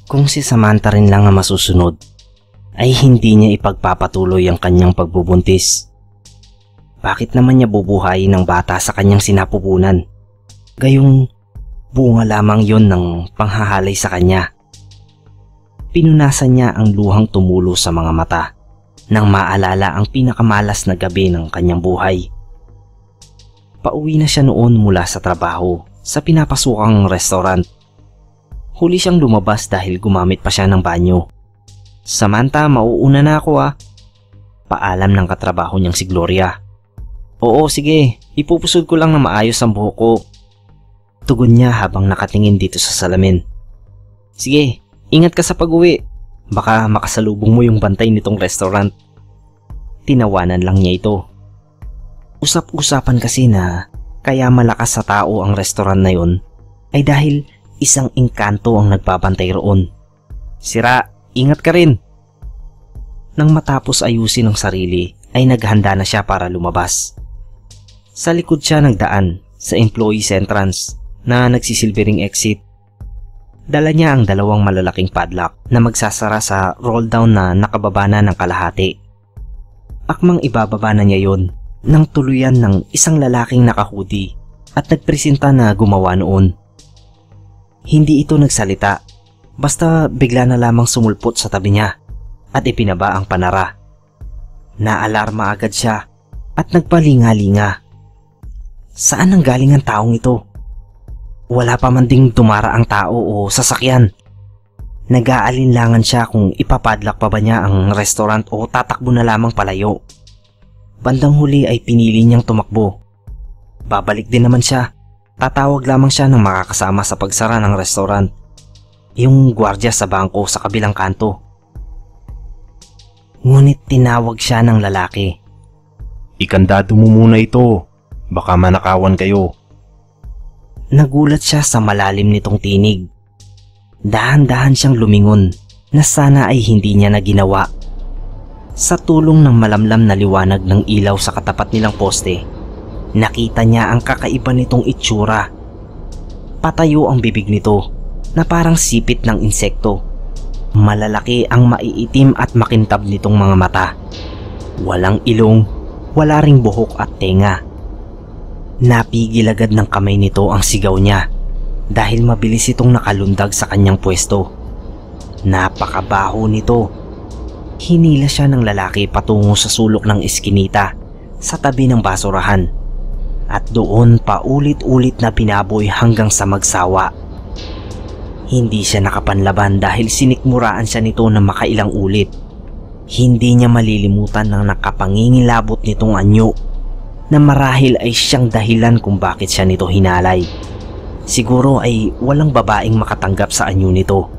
Kung si Samantha rin lang ang masusunod, ay hindi niya ipagpapatuloy ang kanyang pagbubuntis. Bakit naman niya bubuhayin ng bata sa kanyang sinapupunan? Gayong bunga lamang yon ng panghahalay sa kanya. Pinunasan niya ang luhang tumulo sa mga mata nang maalala ang pinakamalas na gabi ng kanyang buhay. Pauwi na siya noon mula sa trabaho sa pinapasukang restaurant. Huli siyang lumabas dahil gumamit pa siya ng banyo. "Samantha, mauuna na ako ah." Paalam ng katrabaho niyang si Gloria. "Oo, sige. Ipupusod ko lang na maayos ang buhok ko." Tugon niya habang nakatingin dito sa salamin. "Sige, ingat ka sa pag-uwi. Baka makasalubong mo yung bantay nitong restaurant." Tinawanan lang niya ito. Usap-usapan kasi na kaya malakas sa tao ang restaurant na yun ay dahil isang engkanto ang nagbabantay roon. "Sira, ingat ka rin." Nang matapos ayusin ang sarili ay naghanda na siya para lumabas. Sa likod siya nagdaan sa employee's entrance na nagsisilbering exit. Dala niya ang dalawang malalaking padlock na magsasara sa roll down na nakababa na ng kalahati. Akmang ibababa na niya yon nang tuluyan ng isang lalaking naka-hoodie at nagpresenta na gumawa noon. Hindi ito nagsalita, basta bigla na lamang sumulpot sa tabi niya at ipinaba ang panara. Naalarma agad siya at nagpalinga-linga. Saan ang galing ang taong ito? Wala pa man ding dumara ang tao o sasakyan. Nag-aalinlangan siya kung ipapadlock pa ba niya ang restaurant o tatakbo na lamang palayo. Bandang huli ay pinili niyang tumakbo. Babalik din naman siya. Tatawag lamang siya ng makakasama sa pagsara ng restaurant, yung gwardya sa bangko sa kabilang kanto. Ngunit tinawag siya ng lalaki. "Ikandado mo muna ito. Baka manakawan kayo." Nagulat siya sa malalim nitong tinig. Dahan-dahan siyang lumingon na sana ay hindi niya na ginawa. Sa tulong ng malamlam na liwanag ng ilaw sa katapat nilang poste, nakita niya ang kakaiba nitong itsura. Patayo ang bibig nito na parang sipit ng insekto. Malalaki ang maiitim at makintab nitong mga mata. Walang ilong, wala ring buhok at tenga. Napigil agad ng kamay nito ang sigaw niya dahil mabilis itong nakalundag sa kanyang pwesto. Napakabaho nito. Hinila siya ng lalaki patungo sa sulok ng eskinita sa tabi ng basurahan at doon paulit-ulit na pinaboy hanggang sa magsawa. Hindi siya nakapanlaban dahil sinikmuraan siya nito na makailang ulit. Hindi niya malilimutan ng nakapangingilabot nitong anyo na marahil ay siyang dahilan kung bakit siya nito hinalay. Siguro ay walang babaeng makatanggap sa anyo nito.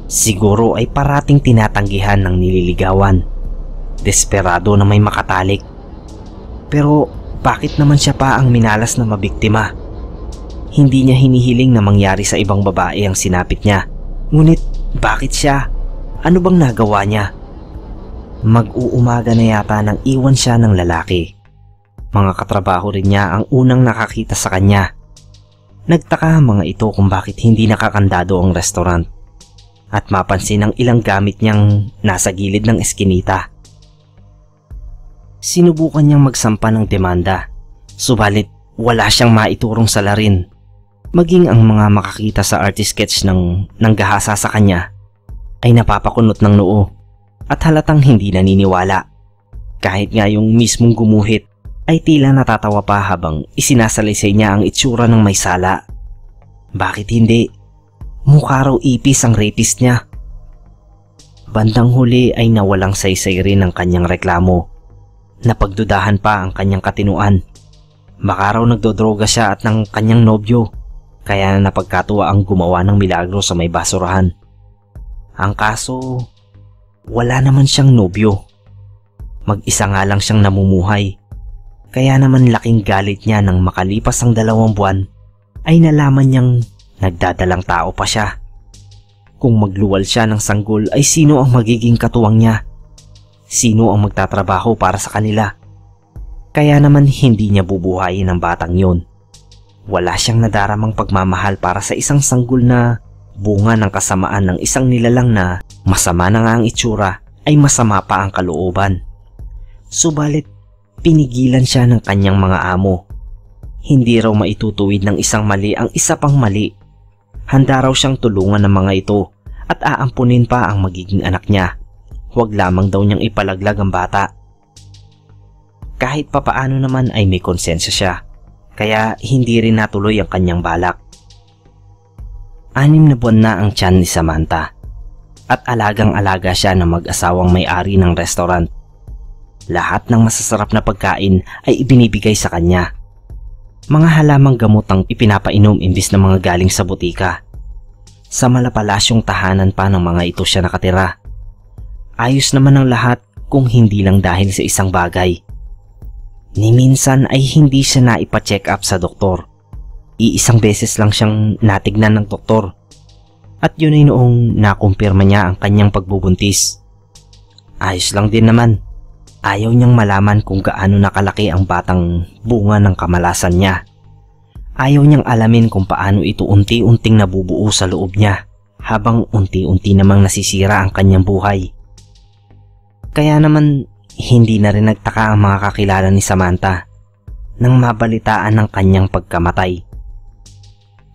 Siguro ay parating tinatanggihan ng nililigawan. Desperado na may makatalik. Pero bakit naman siya pa ang minalas na mabiktima? Hindi niya hinihiling na mangyari sa ibang babae ang sinapit niya. Ngunit bakit siya? Ano bang nagawa niya? Mag-uumaga na yata nang iwan siya ng lalaki. Mga katrabaho rin niya ang unang nakakita sa kanya. Nagtaka ang mga ito kung bakit hindi nakakandado ang restaurant at mapansin ang ilang gamit niyang nasa gilid ng eskinita. Sinubukan niyang magsampa ng demanda, subalit wala siyang maiturong salarin. Maging ang mga makakita sa artist sketch ng nanggahasa sa kanya ay napapakunot ng noo at halatang hindi naniniwala. Kahit nga yung mismong gumuhit ay tila natatawa pa habang isinasalaysay niya ang itsura ng may sala. Bakit hindi? Mukha raw ipis ang rapist niya. Bandang huli ay nawalang saysay rin ang kanyang reklamo. Napagdudahan pa ang kanyang katinuan. Baka raw nagdodroga siya at ng kanyang nobyo, kaya napagkatuwa ang gumawa ng milagro sa may basurahan. Ang kaso, wala naman siyang nobyo. Mag-isa nga lang siyang namumuhay. Kaya naman laking galit niya nang makalipas ang 2 buwan ay nalaman niyang nagdadalang tao pa siya. Kung magluwal siya ng sanggol ay sino ang magiging katuwang niya? Sino ang magtatrabaho para sa kanila? Kaya naman hindi niya bubuhayin ang batang yon. Wala siyang nadaramang pagmamahal para sa isang sanggol na bunga ng kasamaan ng isang nilalang na masama na nga ang itsura ay masama pa ang kalooban. Subalit, pinigilan siya ng kanyang mga amo. Hindi raw maitutuwid ng isang mali ang isa pang mali. Handa raw siyang tulungan ng mga ito at aampunin pa ang magiging anak niya. Huwag lamang daw niyang ipalaglag ang bata. Kahit papaano naman ay may konsensya siya, kaya hindi rin natuloy ang kanyang balak. 6 na buwan na ang tiyan ni Samantha at alagang-alaga siya ng mag-asawang may-ari ng restaurant. Lahat ng masasarap na pagkain ay ibinibigay sa kanya. Mga halamang gamot ang ipinapainom imbis na mga galing sa butika. Sa malapalasyong tahanan pa ng mga ito siya nakatira. Ayos naman ang lahat kung hindi lang dahil sa isang bagay. Ni minsan ay hindi siya naipa-check up sa doktor. Iisang beses lang siyang natignan ng doktor. At yun ay noong nakumpirma niya ang kanyang pagbubuntis. Ayos lang din naman. Ayaw niyang malaman kung gaano nakalaki ang batang bunga ng kamalasan niya. Ayaw niyang alamin kung paano ito unti-unting nabubuo sa loob niya habang unti-unti namang nasisira ang kanyang buhay. Kaya naman hindi na rin nagtaka ang mga kakilala ni Samantha nang mabalitaan ng kanyang pagkamatay.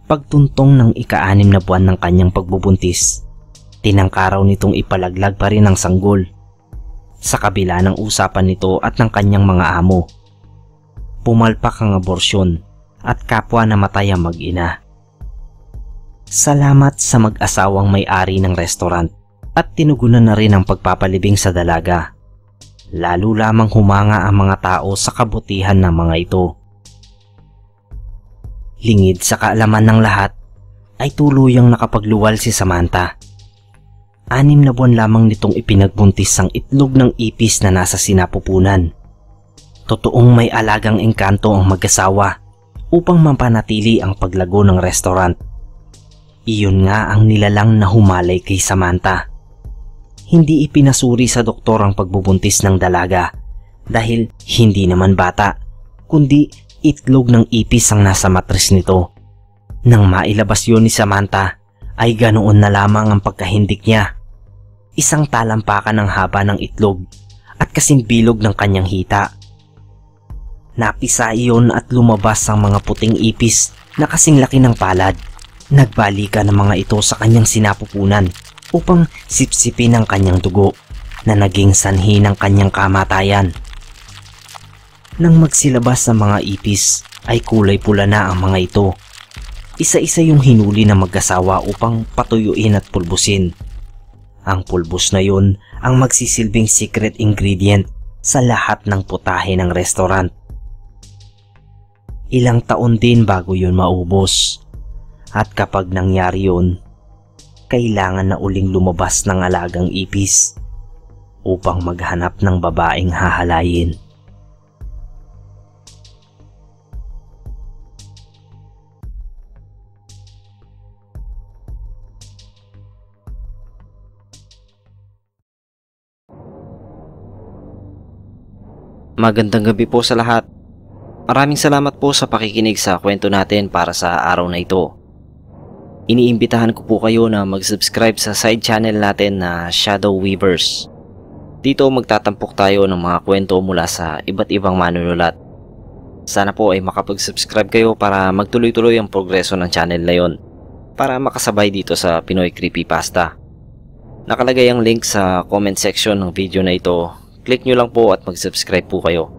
Pagtuntong ng ika-6 na buwan ng kanyang pagbubuntis, tinangkaraw nitong ipalaglag pa rin ang sanggol. Sa kabila ng usapan nito at ng kanyang mga amo, pumalpak ang aborsyon at kapwa namatay ang mag-ina. Salamat sa mag-asawang may-ari ng restaurant at tinugunan na rin ang pagpapalibing sa dalaga. Lalo lamang humanga ang mga tao sa kabutihan ng mga ito. Lingid sa kaalaman ng lahat ay tuluyang nakapagluwal si Samantha. 6 na buwan lamang nitong ipinagbuntis ang itlog ng ipis na nasa sinapupunan. Totoong may alagang engkanto ang mag-asawa upang mapanatili ang paglago ng restaurant. Iyon nga ang nilalang na humalay kay Samantha. Hindi ipinasuri sa doktor ang pagbubuntis ng dalaga dahil hindi naman bata, kundi itlog ng ipis ang nasa matris nito. Nang mailabas yun ni Samantha, ay ganoon na lamang ang pagkahindik niya. Isang talampakan ng haba ng itlog at kasing bilog ng kanyang hita. Napisa iyon at lumabas ang mga puting ipis na kasing laki ng palad. Nagbalikan ng mga ito sa kanyang sinapupunan upang sipsipin ang kanyang dugo na naging sanhi ng kanyang kamatayan. Nang magsilabas ang mga ipis ay kulay pula na ang mga ito. Isa-isa yung hinuli ng mag-asawa upang patuyuin at pulbusin. Ang pulbos na yun ang magsisilbing secret ingredient sa lahat ng putahe ng restaurant. Ilang taon din bago yun maubos. At kapag nangyari yun, kailangan na uling lumabas ng alagang ipis upang maghanap ng babaeng hahalayin. Magandang gabi po sa lahat. Maraming salamat po sa pakikinig sa kwento natin para sa araw na ito. Iniimbitahan ko po kayo na mag-subscribe sa side channel natin na Shadow Weavers. Dito magtatampok tayo ng mga kwento mula sa iba't ibang manunulat. Sana po ay makapag-subscribe kayo para magtuloy-tuloy ang progreso ng channel na yon, para makasabay dito sa Pinoy Creepypasta. Nakalagay ang link sa comment section ng video na ito. Click nyo lang po at mag-subscribe po kayo.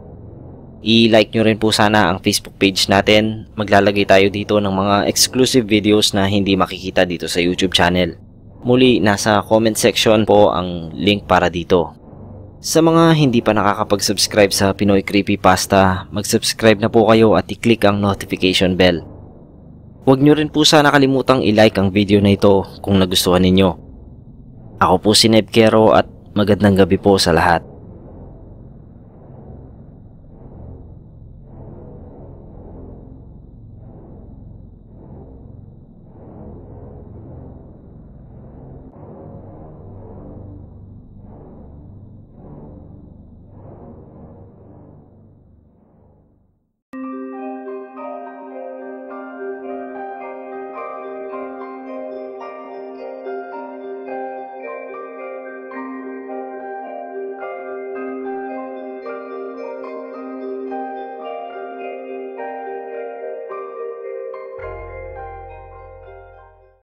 I-like nyo rin po sana ang Facebook page natin. Maglalagay tayo dito ng mga exclusive videos na hindi makikita dito sa YouTube channel. Muli, nasa comment section po ang link para dito. Sa mga hindi pa nakakapag-subscribe sa Pinoy Creepypasta, mag-subscribe na po kayo at i-click ang notification bell. Huwag nyo rin po sana kalimutang i-like ang video na ito kung nagustuhan ninyo. Ako po si Neb Quero at magandang gabi po sa lahat.